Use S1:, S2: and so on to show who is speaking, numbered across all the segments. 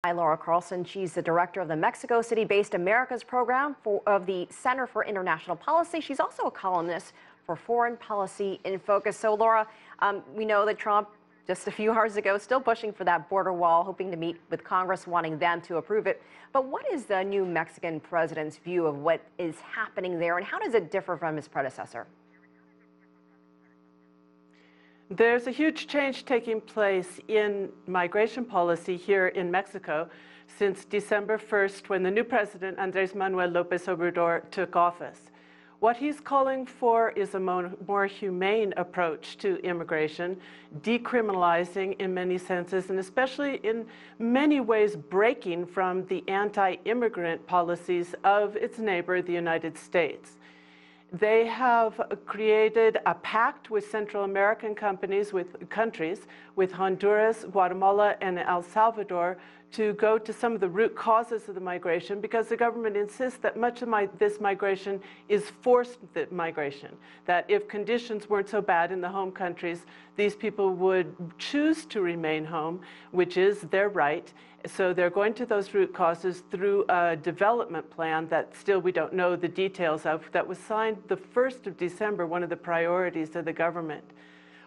S1: Hi, Laura Carlsen. She's the director of the Mexico City-based Americas program of the Center for International Policy. She's also a columnist for Foreign Policy in Focus. So, Laura, we know that Trump, just a few hours ago, still pushing for that border wall, hoping to meet with Congress, wanting them to approve it. But what is the new Mexican president's view of what is happening there, and how does it differ from his predecessor?
S2: There's a huge change taking place in migration policy here in Mexico since December 1st, when the new president, Andrés Manuel López Obrador, took office. What he's calling for is a more humane approach to immigration, decriminalizing in many senses, and especially in many ways breaking from the anti-immigrant policies of its neighbor, the United States. They have created a pact with Central American countries, with Honduras, Guatemala, and El Salvador, to go to some of the root causes of the migration, because the government insists that much of this migration is forced migration, that if conditions weren't so bad in the home countries, these people would choose to remain home, which is their right. So they're going to those root causes through a development plan that still we don't know the details of, that was signed the 1st of December, one of the priorities of the government.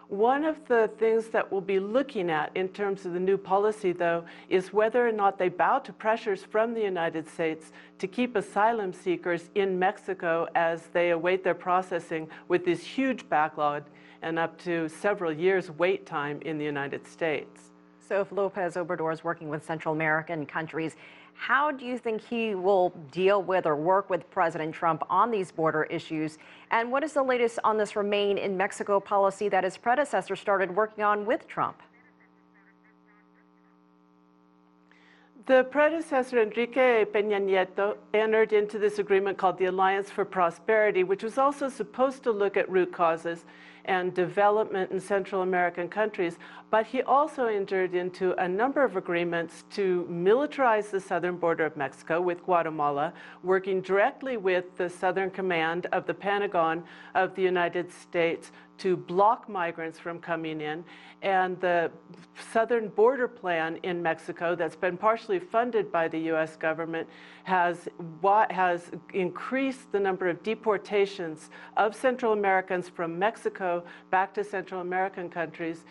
S2: One of the things that we'll be looking at in terms of the new policy, though, is whether or not they bow to pressures from the United States to keep asylum seekers in Mexico as they await their processing with this huge backlog and up to several years wait time in the United States.
S1: So if López Obrador is working with Central American countries, how do you think he will deal with or work with President Trump on these border issues? And what is the latest on this Remain in Mexico policy that his predecessor started working on with Trump?
S2: The predecessor, Enrique Peña Nieto, entered into this agreement called the Alliance for Prosperity, which was also supposed to look at root causes and development in Central American countries, but he also entered into a number of agreements to militarize the southern border of Mexico with Guatemala, working directly with the Southern Command of the Pentagon of the United States to block migrants from coming in. And the southern border plan in Mexico, that's been partially funded by the U.S. government, has increased the number of deportations of Central Americans from Mexico back to Central American countries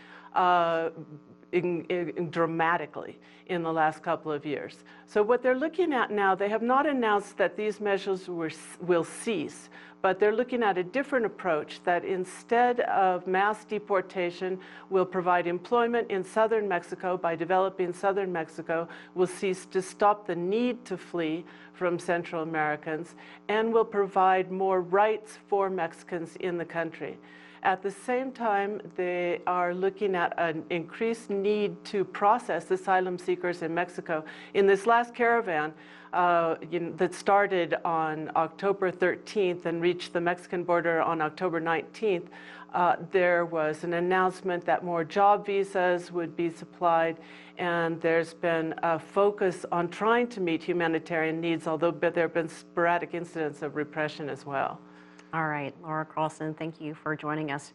S2: dramatically in the last couple of years. So what they're looking at now, they have not announced that these measures will cease, but they're looking at a different approach that instead of mass deportation will provide employment in southern Mexico by developing southern Mexico, will cease to stop the need to flee from Central Americans, and will provide more rights for Mexicans in the country. At the same time, they are looking at an increased need to process asylum seekers in Mexico. In this last caravan that started on October 13th and reached the Mexican border on October 19th, there was an announcement that more job visas would be supplied, and there's been a focus on trying to meet humanitarian needs, although there have been sporadic incidents of repression as well.
S1: All right, Laura Carlsen, thank you for joining us.